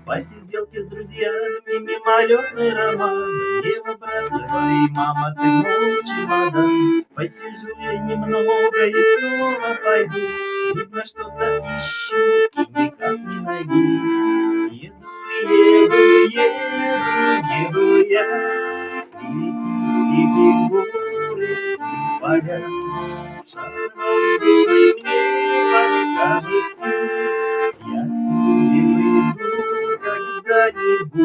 Посиделки с друзьями, мимолетный роман. Не выбрасывай, мама, ты мой чемодан. Посижу я немного и снова пойду. Видно, что-то ищу и никак не найду. Еду я, реки, степи, горы и поля. Шар воздушный мне подскажет путь. Я к тебе приду когда-нибудь.